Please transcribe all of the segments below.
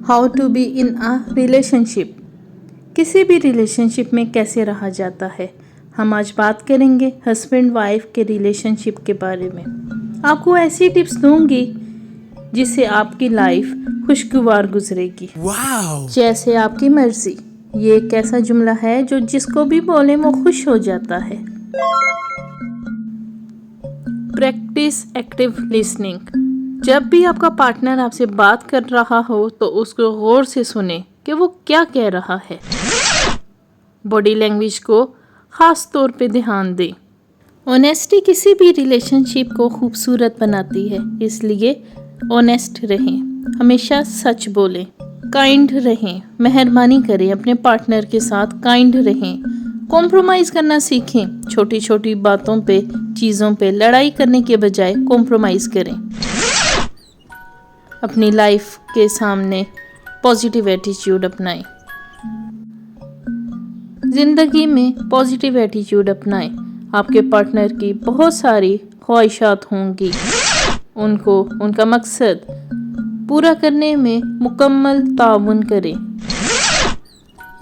How to be in a relationship. किसी भी relationship में कैसे रहा जाता है, हम आज बात करेंगे हस्बैंड वाइफ के रिलेशनशिप के बारे में। आपको ऐसी टिप्स दूंगी जिससे आपकी लाइफ खुशगवार गुजरेगी। जैसे आपकी मर्जी, ये एक ऐसा जुमला है जो जिसको भी बोले वो खुश हो जाता है। Practice active listening. जब भी आपका पार्टनर आपसे बात कर रहा हो तो उसको गौर से सुने कि वो क्या कह रहा है। बॉडी लैंग्वेज को खास तौर पे ध्यान दें। ऑनेस्टी किसी भी रिलेशनशिप को खूबसूरत बनाती है, इसलिए ऑनेस्ट रहें, हमेशा सच बोलें, काइंड रहें, मेहरबानी करें, अपने पार्टनर के साथ काइंड रहें, कॉम्प्रोमाइज़ करना सीखें। छोटी छोटी बातों पे, चीज़ों पे लड़ाई करने के बजाय कॉम्प्रोमाइज़ करें। अपनी लाइफ के सामने पॉजिटिव एटीट्यूड अपनाएं। ज़िंदगी में पॉजिटिव एटीट्यूड अपनाएं। आपके पार्टनर की बहुत सारी ख्वाहिशात होंगी, उनको उनका मकसद पूरा करने में मुकम्मल ताउन करें।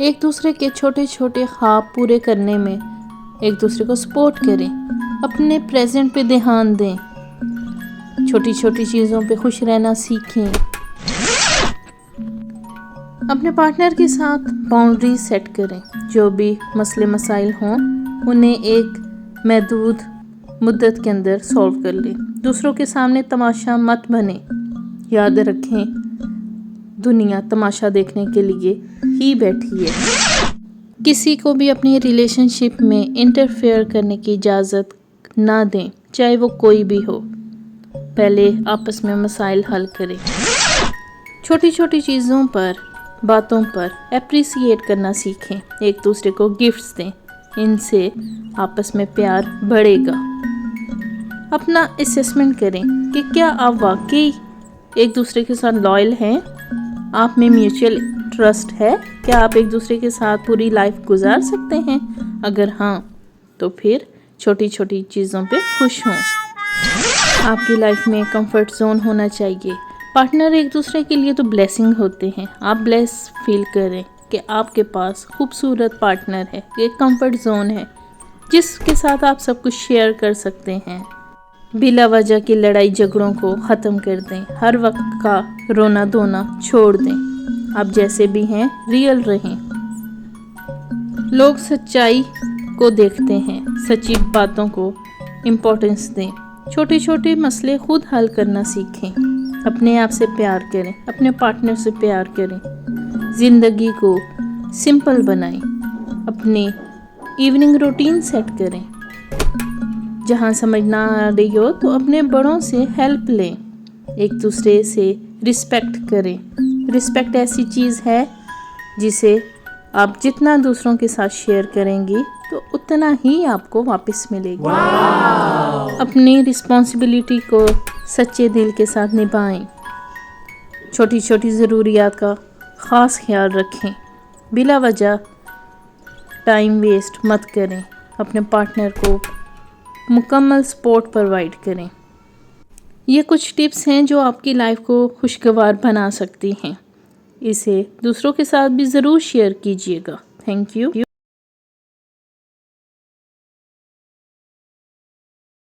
एक दूसरे के छोटे छोटे ख्वाब पूरे करने में एक दूसरे को सपोर्ट करें। अपने प्रेजेंट पे ध्यान दें। छोटी छोटी चीज़ों पे खुश रहना सीखें। अपने पार्टनर के साथ बाउंड्री सेट करें। जो भी मसले मसाइल हों उन्हें एक महदूद मुद्दत के अंदर सॉल्व कर लें। दूसरों के सामने तमाशा मत बने। याद रखें, दुनिया तमाशा देखने के लिए ही बैठी है। किसी को भी अपनी रिलेशनशिप में इंटरफेयर करने की इजाज़त ना दें, चाहे वो कोई भी हो। पहले आपस में मसाइल हल करें। छोटी छोटी चीज़ों पर, बातों पर एप्रिसिएट करना सीखें। एक दूसरे को गिफ्ट्स दें, इनसे आपस में प्यार बढ़ेगा। अपना असेसमेंट करें कि क्या आप वाकई एक दूसरे के साथ लॉयल हैं, आप में म्यूचुअल ट्रस्ट है, क्या आप एक दूसरे के साथ पूरी लाइफ गुजार सकते हैं। अगर हाँ, तो फिर छोटी छोटी चीज़ों पे खुश हों। आपकी लाइफ में कंफर्ट जोन होना चाहिए। पार्टनर एक दूसरे के लिए तो ब्लेसिंग होते हैं। आप ब्लेस फील करें कि आपके पास खूबसूरत पार्टनर है, एक कंफर्ट जोन है जिसके साथ आप सब कुछ शेयर कर सकते हैं। बिला वजह की लड़ाई झगड़ों को ख़त्म कर दें। हर वक्त का रोना धोना छोड़ दें। आप जैसे भी हैं रियल रहें। लोग सच्चाई को देखते हैं, सच्ची बातों को इम्पोर्टेंस दें। छोटे छोटे मसले खुद हल करना सीखें। अपने आप से प्यार करें, अपने पार्टनर से प्यार करें। ज़िंदगी को सिंपल बनाएं। अपनी इवनिंग रूटीन सेट करें। जहाँ समझ ना आ रही हो तो अपने बड़ों से हेल्प लें। एक दूसरे से रिस्पेक्ट करें। रिस्पेक्ट ऐसी चीज़ है जिसे आप जितना दूसरों के साथ शेयर करेंगी तो उतना ही आपको वापस मिलेगी। अपनी रिस्पॉन्सिबिलिटी को सच्चे दिल के साथ निभाएं। छोटी छोटी ज़रूरियात का ख़ास ख्याल रखें। बिला वजह टाइम वेस्ट मत करें। अपने पार्टनर को मुकम्मल सपोर्ट प्रोवाइड करें। ये कुछ टिप्स हैं जो आपकी लाइफ को खुशगवार बना सकती हैं। इसे दूसरों के साथ भी ज़रूर शेयर कीजिएगा। Thank you.